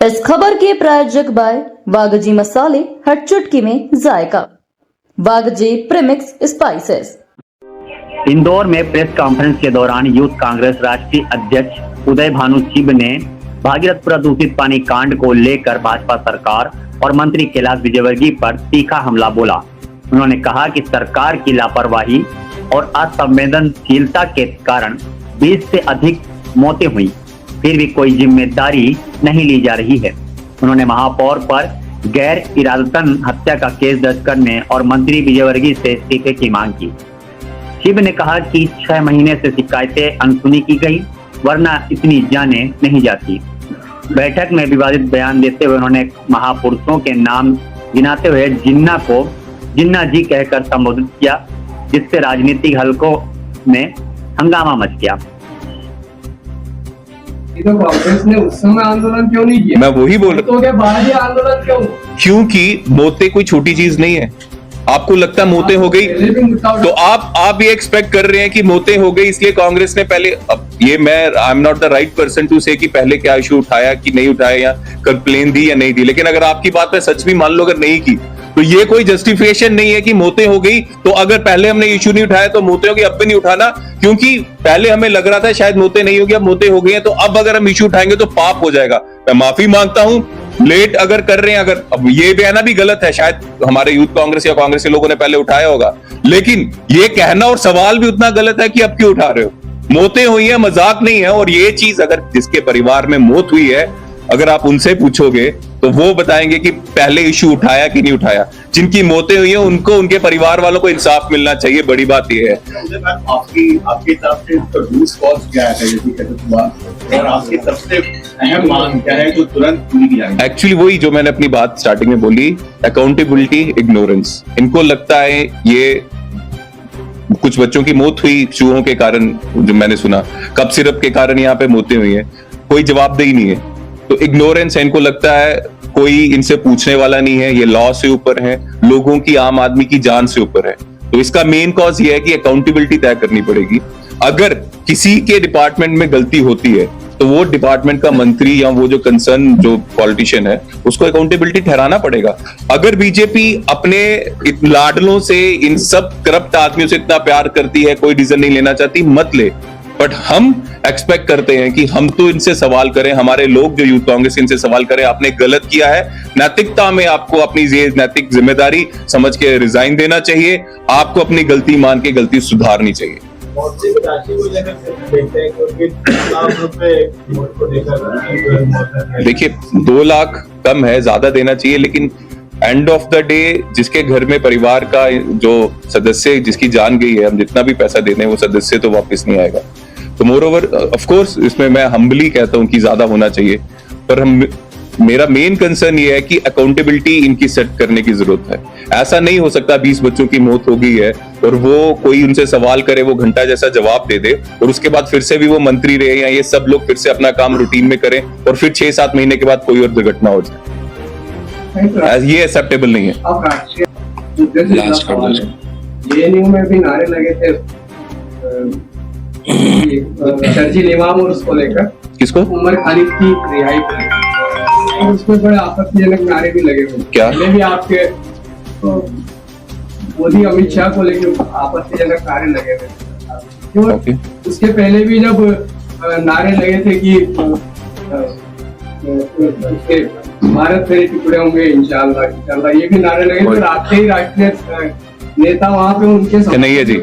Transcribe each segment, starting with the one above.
इस खबर के प्रायोजक बाय वागजी मसाले, हर चुटकी में जायका। वागजी प्रीमिक्स स्पाइसेस। इंदौर में प्रेस कॉन्फ्रेंस के दौरान यूथ कांग्रेस राष्ट्रीय अध्यक्ष उदय भानु शिव ने भागीरथपुरा दूषित पानी कांड को लेकर भाजपा सरकार और मंत्री कैलाश विजयवर्गीय पर तीखा हमला बोला। उन्होंने कहा कि सरकार की लापरवाही और असंवेदनशीलता के कारण 20 से अधिक मौतें हुई, फिर भी कोई जिम्मेदारी नहीं ली जा रही है। उन्होंने महापौर पर गैर इरादतन हत्या का केस दर्ज करने और मंत्री विजयवर्गीय से इस्तीफे की मांग की। शिव ने कहा कि 6 महीने से शिकायतें अनसुनी की गई, वरना इतनी जानें नहीं जाती। बैठक में विवादित बयान देते हुए उन्होंने महापुरुषों के नाम गिनाते हुए जिन्ना को जिन्ना जी कहकर संबोधित किया, जिससे राजनीतिक हलकों में हंगामा मच गया। तो कांग्रेस ने उस समय आंदोलन क्यों नहीं किया? मैं वही बोल रहा हूँ के बाद ही आंदोलन क्यों? क्योंकि मौतें कोई छोटी चीज नहीं है। आपको लगता है मौतें हो गई तो आप ये एक्सपेक्ट कर रहे हैं कि मौतें हो गई इसलिए कांग्रेस ने पहले, अब ये मैं I am not the right person to say कि पहले क्या इशू उठाया कि नहीं उठाया या कंप्लेन दी या नहीं दी, लेकिन अगर आपकी बात पे सच भी मान लो अगर नहीं की तो ये कोई जस्टिफिकेशन नहीं है कि मौतें हो गई तो अगर पहले हमने इशू नहीं उठाया तो मौतें होगी, अब भी नहीं उठाना। क्योंकि पहले हमें लग रहा था शायद मौतें नहीं होगी, अब मौतें हो गई हैं, तो अब अगर हम इशू उठाएंगे तो पाप हो जाएगा। मैं माफी मांगता हूं, लेट अगर कर रहे हैं, अगर अब ये कहना भी गलत है, शायद हमारे यूथ कांग्रेस या कांग्रेस के लोगों ने पहले उठाया होगा, लेकिन ये कहना और सवाल भी उतना गलत है कि अब क्यों उठा रहे हो। मौतें हुई है, मजाक नहीं है। और ये चीज अगर जिसके परिवार में मौत हुई है, अगर आप उनसे पूछोगे तो वो बताएंगे कि पहले इशू उठाया कि नहीं उठाया। जिनकी मौतें हुई है उनको, उनके परिवार वालों को इंसाफ मिलना चाहिए। बड़ी बात ये है। आपकी तरफ से रूट कॉज क्या है और आपकी सबसे अहम मांग क्या है जो तुरंत पूरी की जाएगी? एक्चुअली वही जो मैंने अपनी बात स्टार्टिंग में बोली, अकाउंटेबिलिटी, इग्नोरेंस। इनको लगता है ये कुछ बच्चों की मौत हुई चूहों के कारण, जो मैंने सुना कप सिरप के कारण यहाँ पे मौतें हुई है, कोई जवाबदेही नहीं है, तो इग्नोरेंस है। इनको लगता है कोई इनसे पूछने वाला नहीं है, ये लॉ से ऊपर है, लोगों की, आम आदमी की जान से ऊपर है। तो इसका मेन कॉज ये है कि अकाउंटेबिलिटी तय करनी पड़ेगी। अगर किसी के डिपार्टमेंट में गलती होती है तो वो डिपार्टमेंट का मंत्री या वो जो कंसर्न जो पॉलिटिशियन है उसको अकाउंटेबिलिटी ठहराना पड़ेगा। अगर बीजेपी अपने लाडलों से, इन सब करप्ट आदमियों से इतना प्यार करती है, कोई डिसीजन नहीं लेना चाहती, मत ले। बट हम एक्सपेक्ट करते हैं कि हम तो इनसे सवाल करें, हमारे लोग जो यूथ कांग्रेस इनसे सवाल करें, आपने गलत किया है, नैतिकता में आपको अपनी ये नैतिक जिम्मेदारी समझ के रिजाइन देना चाहिए, आपको अपनी गलती मान के गलती सुधारनी चाहिए। देखिए 2 लाख कम है, ज्यादा देना चाहिए, लेकिन एंड ऑफ द डे जिसके घर में परिवार का जो सदस्य जिसकी जान गई है, हम जितना भी पैसा दे दें वो सदस्य तो वापस नहीं आएगा। तो मोर ओवर ऑफ कोर्स इसमें मैं हम्बली कहता हूं कि ज्यादा होना चाहिए, पर मेरा मेन कंसर्न ये है कि अकाउंटेबिलिटी इनकी सेट करने की जरूरत है। ऐसा नहीं हो सकता 20 बच्चों की मौत हो गई है और वो कोई उनसे सवाल करे, वो घंटा जैसा जवाब दे दे और उसके बाद फिर से भी वो मंत्री रहे या ये सब लोग फिर से अपना काम रूटीन में करें और फिर 6-7 महीने के बाद कोई और दुर्घटना हो जाए। ये एक्सेप्टेबल नहीं है। जेएनयू में भी नारे लगे थे शर्जील इमाम और उसको लेकर, किसको? उमर खालिद की रिहाई को लेकर, उसमें बड़े आपत्तिजनक नारे भी लगे हुए। क्या? पहले भी आपके मोदी अमित शाह को लेकर आपत्तिजनक नारे लगे थे क्यों? उसके पहले भी जब नारे लगे थे कि भारत मेरे टुकड़े होंगे इंशाल्लाह इंशाल्लाह, ये भी नारे लगे थे। आपके ही राष्ट्रीय नेता वहां पे उनके नहीं है जी,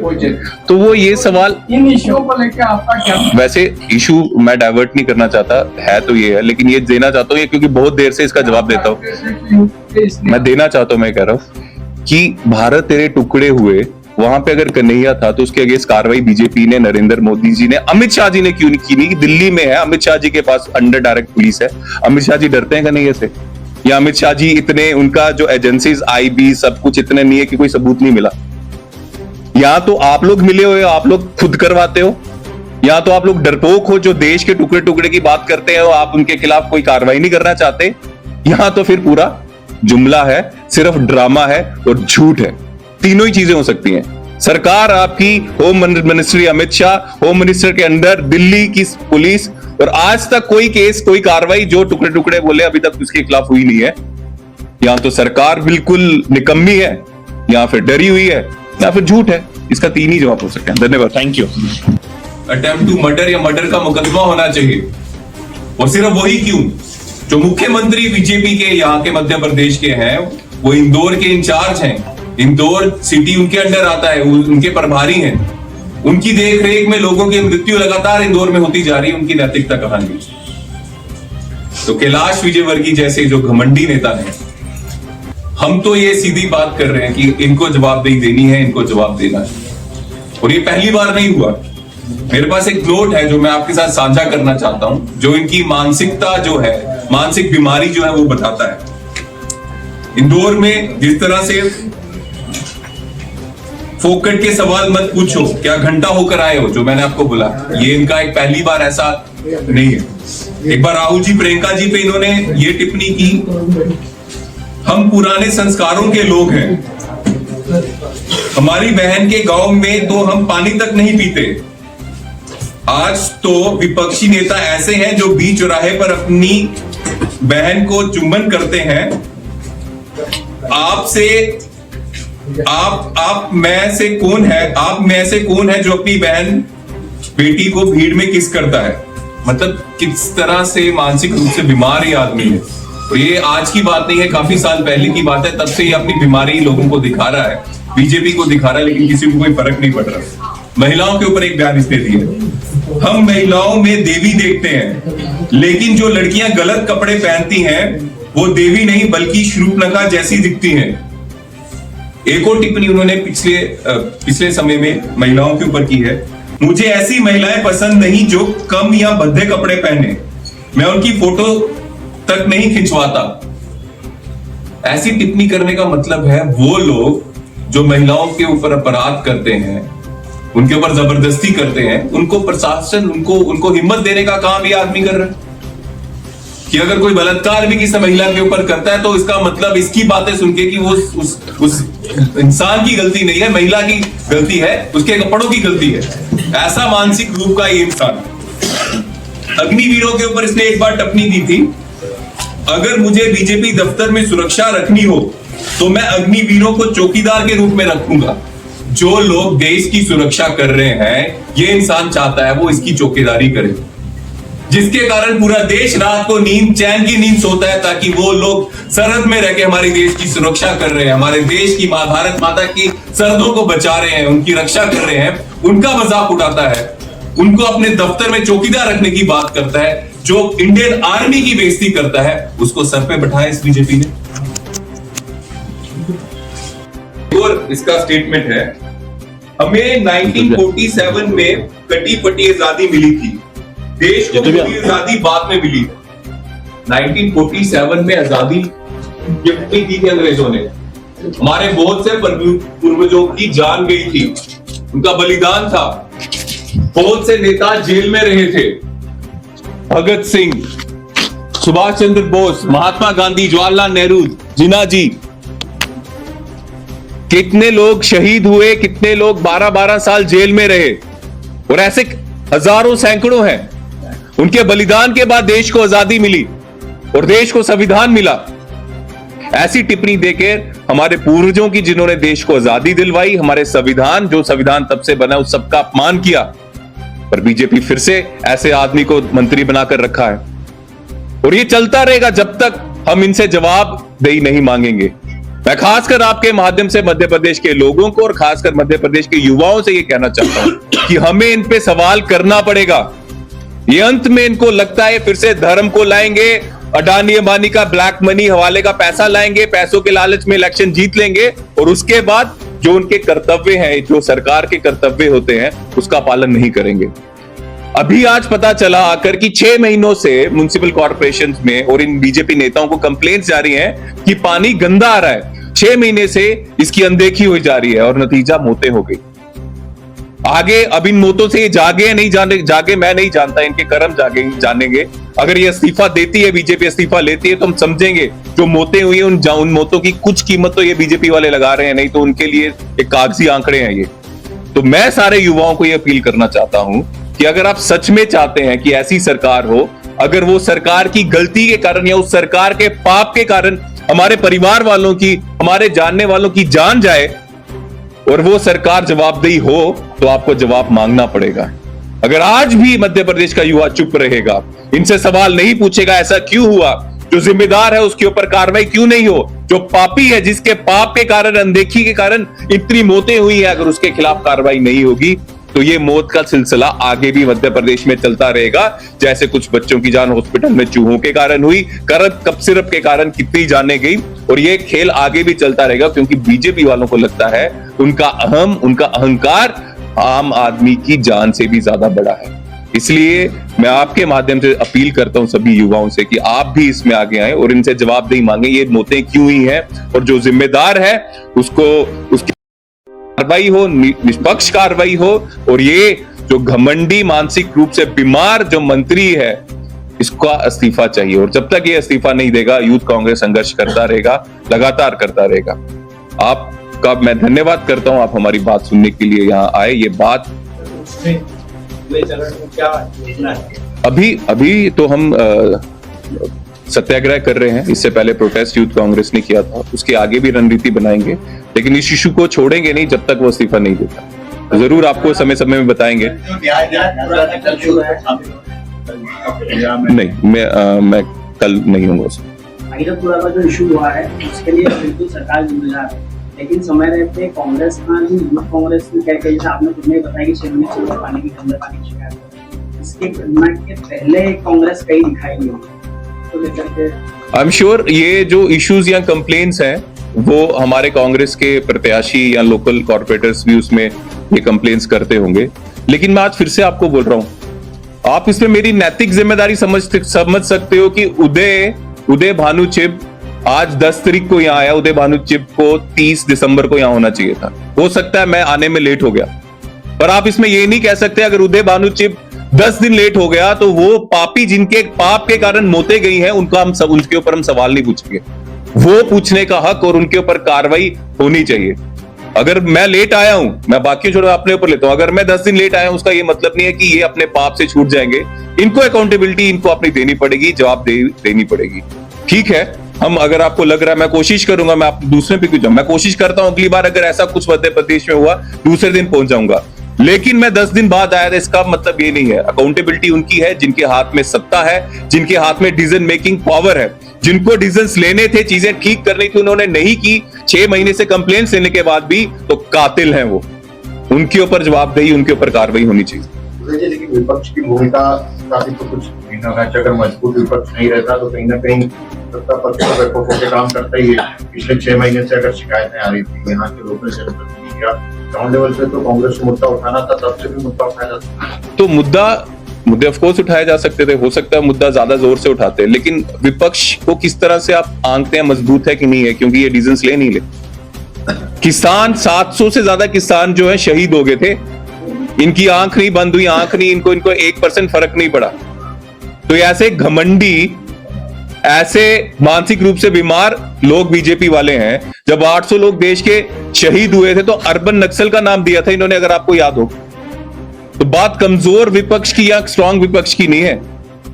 तो वो ये सवाल इन इश्यूओं को लेकर आपका क्या? वैसे इशू मैं डाइवर्ट नहीं करना चाहता है, तो ये है, लेकिन ये देना चाहता हूँ क्योंकि बहुत देर से इसका जवाब देता हूँ, मैं देना चाहता हूँ। मैं कह रहा हूँ कि भारत तेरे टुकड़े हुए, वहां पे अगर कन्हैया था तो उसके अगेंस्ट कार्रवाई बीजेपी ने, नरेंद्र मोदी जी ने, अमित शाह जी ने क्यों नहीं की? नहीं, दिल्ली में है, अमित शाह जी के पास अंडर डायरेक्ट पुलिस है, अमित शाह जी डरते हैं कन्हैया से? या अमित शाह जी इतने, उनका जो एजेंसीज आईबी सब कुछ इतने नहीं है कि कोई सबूत नहीं मिला? या तो आप लोग मिले हो या आप लोग खुद करवाते हो, या तो आप लोग डरपोक हो जो देश के टुकड़े टुकड़े की बात करते हैं और आप उनके खिलाफ कोई कार्रवाई नहीं करना चाहते, यहां तो फिर पूरा जुमला है, सिर्फ ड्रामा है और झूठ है। तीनों ही चीजें हो सकती हैं। सरकार आपकी, home ministry Amit Shah, home minister के अंदर दिल्ली की पुलिस और आज तक कोई केस, कोई कार्रवाई जो टुकड़े टुकड़े बोले अभी तक उसके खिलाफ हुई नहीं है। या तो सरकार बिल्कुल निकम्मी है, या फिर डरी हुई है, या फिर झूठ है। इसका 3 ही जवाब हो सकते हैं। धन्यवाद। Thank you. Attempt to murder या मर्डर का मुकदमा होना चाहिए, और सिर्फ वही क्यों? जो मुख्यमंत्री बीजेपी के यहाँ के मध्य प्रदेश के हैं, वो इंदौर के इंचार्ज हैं। इंदौर सिटी उनके अंडर आता है, उनके प्रभारी हैं। उनकी देख रेख में लोगों की मृत्यु लगातार इंदौर में होती जा रही है। उनकी नैतिकता कहां गई? तो कैलाश विजयवर्गीय जैसे जो घमंडी नेता हैं, हम तो ये सीधी बात कर रहे हैं कि इनको जवाबदेही देनी है, इनको जवाब देना है। और ये पहली बार नहीं हुआ। मेरे पास एक नोट है जो मैं आपके साथ साझा करना चाहता हूं, जो इनकी मानसिकता जो है, मानसिक बीमारी जो है वो बताता है। इंदौर में जिस तरह से फोकट के सवाल मत पूछो, क्या घंटा होकर आए हो, जो मैंने आपको बोला, ये इनका एक पहली बार ऐसा नहीं है। एक बार राहुल जी, प्रियंका जी पे इन्होंने ये टिप्पणी की, हम पुराने संस्कारों के लोग हैं, हमारी बहन के गांव में तो हम पानी तक नहीं पीते। आज तो विपक्षी नेता ऐसे हैं जो बीच चौराहे पर अपनी बहन को चुंबन करते हैं। आप में से कौन है जो अपनी बहन बेटी को भीड़ में किस करता है? मतलब किस तरह से मानसिक रूप से बीमार ये आदमी है। और ये आज की बात नहीं है, काफी साल पहले की बात है। तब से ये अपनी बीमारी लोगों को दिखा रहा है, बीजेपी को दिखा रहा है, लेकिन किसी को कोई फर्क नहीं पड़ रहा। महिलाओं के ऊपर एक बयान इसने दिया, हम महिलाओं में देवी देखते हैं, लेकिन जो लड़कियां गलत कपड़े पहनती हैं वो देवी नहीं बल्कि शूर्पणखा जैसी दिखती हैं। एक और टिप्पणी उन्होंने पिछले समय में महिलाओं के ऊपर की है, मुझे ऐसी महिलाएं पसंद नहीं जो कम या भद्दे कपड़े पहने, मैं उनकी फोटो तक नहीं खिंचवाता। ऐसी टिप्पणी करने का मतलब है वो लोग जो महिलाओं के ऊपर अपराध करते हैं, उनके ऊपर जबरदस्ती करते हैं, उनको प्रशासन उनको हिम्मत देने का काम ये आदमी कर रहा है कि अगर कोई बलात्कार भी किसी महिला के ऊपर करता है तो इसका मतलब इसकी बातें सुन के कि वो उस इंसान की गलती नहीं है, महिला की गलती है, उसके कपड़ों की गलती है। ऐसा मानसिक रूप का ये इंसान। अग्निवीरों के ऊपर इसने एक बार टिप्पणी दी थी, अगर मुझे बीजेपी दफ्तर में सुरक्षा रखनी हो तो मैं अग्निवीरों को चौकीदार के रूप में रखूंगा। जो लोग देश की सुरक्षा कर रहे हैं, ये इंसान चाहता है वो इसकी चौकीदारी करे, जिसके कारण पूरा देश रात को चैन की नींद सोता है, ताकि वो लोग सरहद में रह के हमारे देश की सुरक्षा कर रहे हैं, हमारे देश की मां भारत माता की सरहदों को बचा रहे हैं, उनकी रक्षा कर रहे हैं, उनका मजाक उड़ाता है, उनको अपने दफ्तर में चौकीदार रखने की बात करता है। जो इंडियन आर्मी की बेइज्जती करता है उसको सर पे बैठाया इस बीजेपी ने। और इसका स्टेटमेंट है, हमें 1947 में कटी पटी आजादी मिली थी, देश को पूरी आजादी बाद में मिली। 1947 में आजादी गिफ्ट नहीं दी थी अंग्रेजों ने, हमारे बहुत से पूर्वजों की जान गई थी, उनका बलिदान था, बहुत से नेता जेल में रहे थे, भगत सिंह, सुभाष चंद्र बोस, महात्मा गांधी, जवाहरलाल नेहरू, जिन्ना जी, कितने लोग शहीद हुए, कितने लोग 12-12 साल जेल में रहे, और ऐसे हजारों सैकड़ों हैं। उनके बलिदान के बाद देश को आजादी मिली और देश को संविधान मिला। ऐसी टिप्पणी देकर हमारे पूर्वजों की, जिन्होंने देश को आजादी दिलवाई, हमारे संविधान, जो संविधान तब से बना, उस सबका अपमान किया। पर बीजेपी फिर से ऐसे आदमी को मंत्री बनाकर रखा है, और ये चलता रहेगा जब तक हम इनसे जवाबदेही नहीं मांगेंगे। मैं खासकर आपके माध्यम से मध्य प्रदेश के लोगों को और खासकर मध्य प्रदेश के युवाओं से ये कहना चाहता हूं कि हमें इन पे सवाल करना पड़ेगा। ये अंत में इनको लगता है फिर से धर्म को लाएंगे, अडानी अंबानी का ब्लैक मनी, हवाले का पैसा लाएंगे, पैसों के लालच में इलेक्शन जीत लेंगे, और उसके बाद जो उनके कर्तव्य हैं, जो सरकार के कर्तव्य होते हैं, उसका पालन नहीं करेंगे। अभी आज पता चला आकर कि 6 महीनों से म्युनिसिपल कॉर्पोरेशन में और इन बीजेपी नेताओं को कंप्लेंट्स जारी हैं कि पानी गंदा आ रहा है। 6 महीने से इसकी अनदेखी हुई जा रही है और नतीजा मौतें हो गई। आगे अब इन मौतों से ये जागे या नहीं जागे मैं नहीं जानता, इनके कर्म जानेंगे। अगर ये इस्तीफा देती है, बीजेपी इस्तीफा लेती है, तो हम समझेंगे जो मौतें हुई हैं उन मौतों की कुछ कीमत तो ये बीजेपी वाले लगा रहे हैं, नहीं तो उनके लिए एक कागजी आंकड़े हैं ये। तो मैं सारे युवाओं को ये अपील करना चाहता हूं कि अगर आप सच में चाहते हैं कि ऐसी सरकार हो, अगर वो सरकार की गलती के कारण या उस सरकार के पाप के कारण हमारे परिवार वालों की, हमारे जानने वालों की जान जाए और वो सरकार जवाबदेही हो, तो आपको जवाब मांगना पड़ेगा। अगर आज भी मध्य प्रदेश का युवा चुप रहेगा, इनसे सवाल नहीं पूछेगा ऐसा क्यों हुआ, जो जिम्मेदार है उसके ऊपर कार्रवाई क्यों नहीं हो, जो पापी है जिसके पाप के कारण, अनदेखी के कारण इतनी मौतें हुई है, अगर उसके खिलाफ कार्रवाई नहीं होगी तो ये मौत का सिलसिला आगे भी मध्य प्रदेश में चलता रहेगा। जैसे कुछ बच्चों की जान हॉस्पिटल में चूहों के कारण हुई, कप सिरप के कारण कितनी जानें गई, और ये खेल आगे भी चलता रहेगा, क्योंकि बीजेपी वालों को लगता है उनका अहंकार आम आदमी की जान से भी ज्यादा बड़ा है। इसलिए मैं आपके माध्यम से अपील करता हूं सभी युवाओं से कि आप भी इसमें आगे आए और इनसे जवाबदेही मांगे, ये मौतें क्यों हुई हैं, और जो जिम्मेदार है उसको उसकी कार्रवाई हो, निष्पक्ष कार्रवाई हो, और ये जो घमंडी मानसिक रूप से बीमार जो मंत्री है इसका इस्तीफा चाहिए। और जब तक ये इस्तीफा नहीं देगा, यूथ कांग्रेस संघर्ष करता रहेगा, लगातार करता रहेगा। आपका मैं धन्यवाद करता हूं, आप हमारी बात सुनने के लिए यहाँ आए। ये बात अभी तो हम सत्याग्रह कर रहे हैं, इससे पहले प्रोटेस्ट यूथ कांग्रेस ने किया था, उसके आगे भी रणनीति बनाएंगे, लेकिन इस इशू को छोड़ेंगे नहीं जब तक वो इस्तीफा नहीं देता। जरूर आपको समय समय में बताएंगे। नहीं, मैं कल नहीं हूँ उसमें। भागीरथपुरा का जो इशू हुआ है उसके लिए बिल्कुल सरकार जिम्मेदार है, लेकिन समय रहते कांग्रेस यूथ कांग्रेस ने क्या किया, जैसे आपने खुद में बताया कि 6 महीने से पानी की गंदे पानी की शिकायत है, इसके घटना के पहले कांग्रेस कहीं दिखाई नहीं तो लेकर के आई एम श्योर ये जो इश्यूज या कंप्लेंट्स हैं वो हमारे कांग्रेस के प्रत्याशी या लोकल कॉर्पोरेटर्स भी उसमें ये कंप्लेंट्स करते होंगे, लेकिन मैं आज फिर से आपको बोल रहा हूं, आप इसमें मेरी नैतिक जिम्मेदारी समझ सकते हो कि उदय भानु चिब आज 10 तारीख को यहाँ आया, उदय भानु चिब को 30 दिसंबर को यहाँ होना चाहिए था। हो सकता है मैं आने में लेट हो गया, पर आप इसमें ये नहीं कह सकते अगर उदय भानु चिब 10 दिन लेट हो गया तो वो पापी जिनके पाप के कारण मौतें गई हैं उनके ऊपर हम सवाल नहीं पूछेंगे। वो पूछने का हक और उनके ऊपर कार्रवाई होनी चाहिए। अगर मैं लेट आया हूं, मैं बाकी छोड़ अपने ऊपर लेता हूं, अगर मैं 10 दिन लेट आया हूं उसका ये मतलब नहीं है कि ये अपने पाप से छूट जाएंगे। इनको अकाउंटेबिलिटी इनको अपनी देनी पड़ेगी, जवाब देनी पड़ेगी। ठीक है, हम अगर आपको लग रहा है, मैं कोशिश करूंगा, मैं आप दूसरे पे क्यों जाऊं, मैं कोशिश करता हूं अगली बार अगर ऐसा कुछ मध्य प्रदेश में हुआ दूसरे दिन पहुंच जाऊंगा, लेकिन मैं 10 दिन बाद आया था इसका मतलब ये नहीं है। अकाउंटेबिलिटी उनकी है जिनके हाथ में सत्ता है, जिनके हाथ में डिसीजन मेकिंग पावर है, जिनको डिसीजंस लेने थे, चीजें ठीक करनी थी, उन्होंने नहीं की। 6 महीने से कंप्लेंट्स लेने के बाद भी तो कातिल हैं वो, उनके ऊपर जवाबदेही, उनके ऊपर कार्रवाई होनी चाहिए। लेकिन विपक्ष की भूमिका काफी तो कुछ अगर मजबूत विपक्ष नहीं रहता तो कहीं ना कहीं सत्ता पक्ष को काम करता ही है। पिछले 6 महीने से अगर शिकायतें आ रही थी यहाँ के लोकल जनप्रतिनिधि या ग्राउंड लेवल पे, तो कांग्रेस को मुद्दा उठाना था, तब से भी मुद्दा उठाया जाता, तो मुद्दे ऑफ कोर्स उठाए जा सकते थे, हो सकता है मुद्दा ज्यादा जोर से उठाते, लेकिन विपक्ष को किस तरह से आप आंकते हैं मजबूत है कि नहीं है, क्योंकि ये डिसीजंस ले नहीं ले। किसान 700 से ज्यादा किसान जो है शहीद हो गए थे, इनकी आंख नहीं बंद हुई, आंख नहीं, इनको 1% फर्क नहीं पड़ा। तो ऐसे घमंडी, ऐसे मानसिक रूप से बीमार लोग बीजेपी वाले हैं। जब 800 लोग देश के शहीद हुए थे तो अर्बन नक्सल का नाम दिया था इन्होंने, अगर आपको याद हो। तो बात कमजोर विपक्ष की या स्ट्रांग विपक्ष की नहीं है,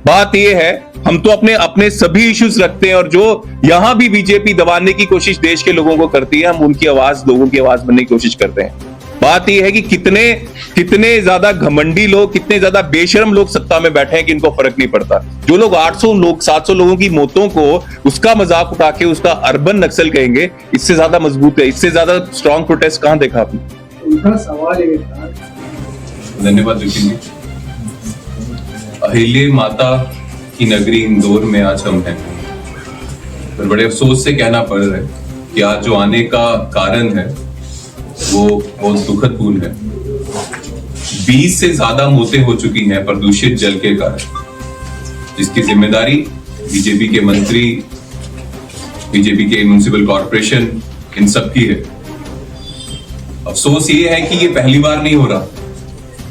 बात यह है हम तो अपने सभी इश्यूज रखते हैं, और जो यहां भी बीजेपी दबाने की कोशिश देश के लोगों को करती है, हम उनकी आवाज, लोगों की आवाज बनने की कोशिश करते हैं। बात यह है कि कितने ज्यादा घमंडी लोग, कितने ज्यादा बेशरम लोग सत्ता में बैठे हैं कि इनको फर्क नहीं पड़ता। जो लोग 800 लोग, 700 लोगों की मौतों को उसका मजाक उठा के उसका अर्बन नक्सल कहेंगे, इससे ज्यादा मजबूत है, इससे ज्यादा स्ट्रॉन्ग प्रोटेस्ट कहां देखा आपने? उनका सवाल ये था। धन्यवाद विपिन जी। अहिल्या माता की नगरी इंदौर में आज हम हैं, पर बड़े अफसोस से कहना पड़ रहा है कि आज जो आने का कारण है वो बहुत दुखदपूर्ण है। 20 से ज्यादा मौतें हो चुकी हैं प्रदूषित जल के कारण, जिसकी जिम्मेदारी बीजेपी के मंत्री, बीजेपी के म्युनिसिपल कॉर्पोरेशन, इन सब की है। अफसोस ये है कि ये पहली बार नहीं हो रहा।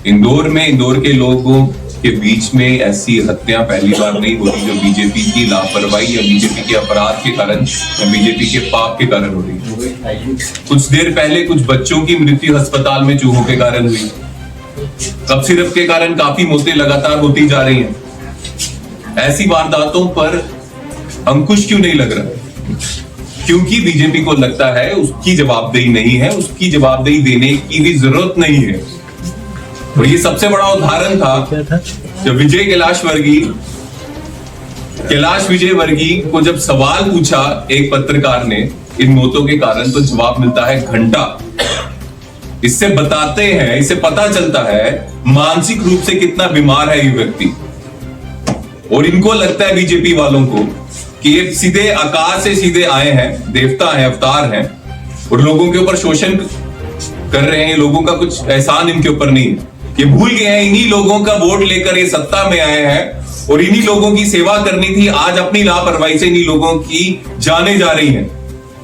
इंदौर में, इंदौर के लोगों के बीच में ऐसी हत्या पहली बार नहीं होती जो बीजेपी की लापरवाही या बीजेपी के अपराध के कारण या बीजेपी के पाप के कारण हो रही है। कुछ देर पहले कुछ बच्चों की मृत्यु अस्पताल में चूहों के कारण हुई। कफ सिरप के कारण काफी मौतें लगातार होती जा रही हैं। ऐसी वारदातों पर अंकुश क्यों नहीं लग रहा? क्योंकि बीजेपी को लगता है उसकी जवाबदेही नहीं है, उसकी जवाबदेही देने की भी जरूरत नहीं है। और ये सबसे बड़ा उदाहरण था जब कैलाश विजयवर्गीय को जब सवाल पूछा एक पत्रकार ने इन मौतों के कारण, तो जवाब मिलता है घंटा। इससे पता चलता है मानसिक रूप से कितना बीमार है ये व्यक्ति। और इनको लगता है बीजेपी वालों को कि ये सीधे आकाश से सीधे आए हैं, देवता हैं, अवतार हैं और लोगों के ऊपर शोषण कर रहे हैं। लोगों का कुछ एहसान इनके ऊपर नहीं है। ये भूल गए हैं इन्हीं लोगों का वोट लेकर ये सत्ता में आए हैं और इन्हीं लोगों की सेवा करनी थी। आज अपनी लापरवाही से इन्हीं लोगों की जाने जा रही हैं।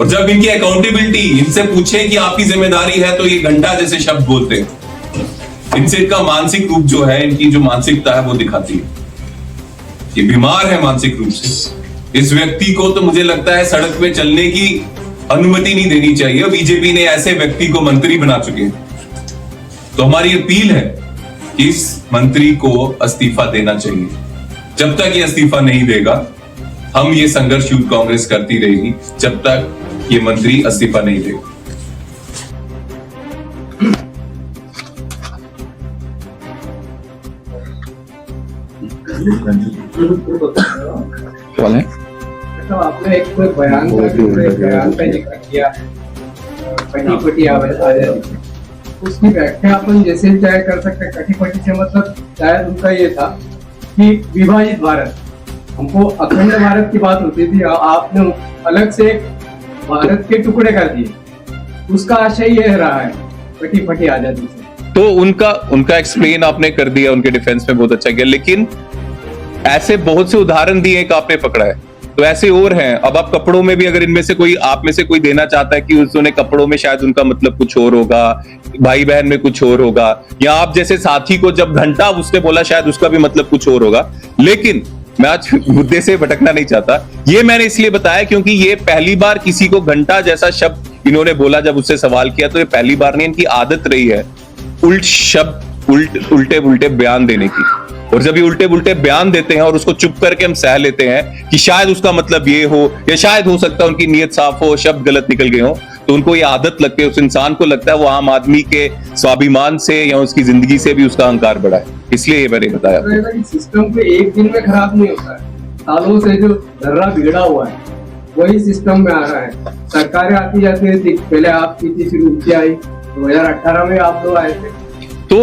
और जब इनकी अकाउंटेबिलिटी इनसे पूछे कि आपकी जिम्मेदारी है, तो ये घंटा जैसे शब्द बोलते हैं। इनसे इनका मानसिक रूप जो है, इनकी जो मानसिकता है वो दिखाती है। ये बीमार है मानसिक रूप से। इस व्यक्ति को तो मुझे लगता है सड़क पे चलने की अनुमति नहीं देनी चाहिए। बीजेपी ने ऐसे व्यक्ति को मंत्री बना चुके हैं। तो हमारी अपील है कि इस मंत्री को इस्तीफा देना चाहिए। जब तक ये इस्तीफा नहीं देगा, हम ये संघर्ष यूथ कांग्रेस करती रहेगी जब तक ये मंत्री इस्तीफा नहीं देगा। तो आपने एक बयान का जिक्र किया, कटी-पटी आजादी, उसकी व्याख्या अपन जैसे चाहे कर सकते। कटी-पटी से मतलब शायद उनका ये था कि विभाजित भारत, हमको अखंड भारत की बात होती थी, आपने अलग से भारत के टुकड़े कर दिए। उसका आशय यह रहा है कटी-पटी आजादी से। तो उनका एक्सप्लेन आपने कर दिया, उनके डिफेंस में बहुत अच्छा किया। लेकिन ऐसे बहुत से उदाहरण दिए एक आपने पकड़ा है, तो ऐसे और हैं। अब आप कपड़ों में भी अगर इनमें से कोई, आप में से कोई देना चाहता है कि उसने कपड़ों में शायद उनका मतलब कुछ और होगा, भाई बहन में कुछ और होगा, या आप जैसे साथी को जब घंटा उसने बोला शायद उसका भी मतलब कुछ और होगा। लेकिन मैं आज मुद्दे से भटकना नहीं चाहता। ये मैंने इसलिए बताया क्योंकि ये पहली बार किसी को घंटा जैसा शब्द इन्होंने बोला। जब उससे सवाल किया तो ये पहली बार नहीं, इनकी आदत रही है उल्टे पुल्टे बयान देने की। और जब ये उल्टे पुल्टे बयान देते हैं और उसको चुप करके हम सह लेते हैं कि शायद उसका मतलब ये हो, या शायद हो सकता है उनकी नीयत साफ हो, शब्द गलत निकल गए हो, तो उनको ये आदत लगती है। उस इंसान को लगता है वो आम आदमी के स्वाभिमान से या उसकी जिंदगी से भी उसका अहंकार बढ़ा है। इसलिए ये मैंने बताया। सिस्टम को एक दिन में खराब नहीं होता है। सालों से जो धर्रा बिगड़ा हुआ है वही सिस्टम में आ रहा है। सरकारें आती जाती रहती, पहले आपकी थी, फिर उनकी आई, 2018 में आप लोग आए थे। तो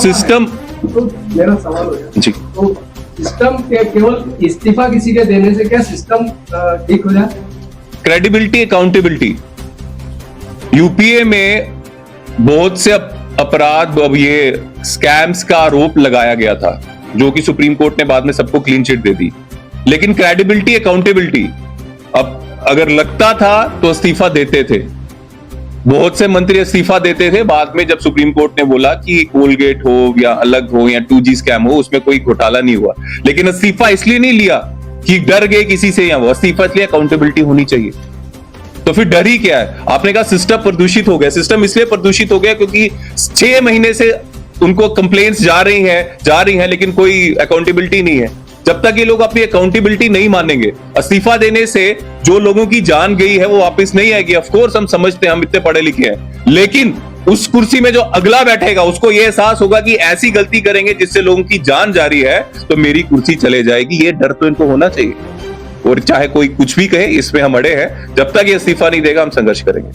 सिस्टम तो मेरा सवाल हो जाए जी, तो सिस्टम के केवल इस्तीफा किसी के देने से क्या सिस्टम ठीक हो जाए? Credibility, accountability. यूपीए में बहुत से अपराध, अब ये स्कैम्स का आरोप लगाया गया था, जो कि सुप्रीम कोर्ट ने बाद में सबको क्लीन चिट दे दी। लेकिन क्रेडिबिलिटी, अकाउंटेबिलिटी, अब अगर लगता था तो इस्तीफा देते थे। बहुत से मंत्री इस्तीफा देते थे बाद में, जब सुप्रीम कोर्ट ने बोला कि कोलगेट हो या अलग हो या 2G स्कैम हो, उसमें कोई घोटाला नहीं हुआ। लेकिन इस्तीफा इसलिए नहीं लिया कि डर गए किसी से, या वो इस्तीफा इसलिए अकाउंटेबिलिटी होनी चाहिए। तो फिर डर ही क्या है? आपने कहा सिस्टम प्रदूषित हो गया। सिस्टम इसलिए प्रदूषित हो गया क्योंकि 6 महीने से उनको कंप्लेंट्स जा रही हैं, लेकिन कोई अकाउंटेबिलिटी नहीं है। जब तक ये लोग अपनी अकाउंटेबिलिटी नहीं मानेंगे, इस्तीफा देने से जो लोगों की जान गई है वो वापस नहीं आएगी। ऑफ कोर्स हम समझते हैं, हम इतने पढ़े लिखे हैं, लेकिन उस कुर्सी में जो अगला बैठेगा उसको ये एहसास होगा कि ऐसी गलती करेंगे जिससे लोगों की जान जा रही है तो मेरी कुर्सी चले जाएगी। ये डर तो इनको होना चाहिए। और चाहे कोई कुछ भी कहे, इसमें हम अड़े हैं। जब तक ये इस्तीफा नहीं देगा हम संघर्ष करेंगे।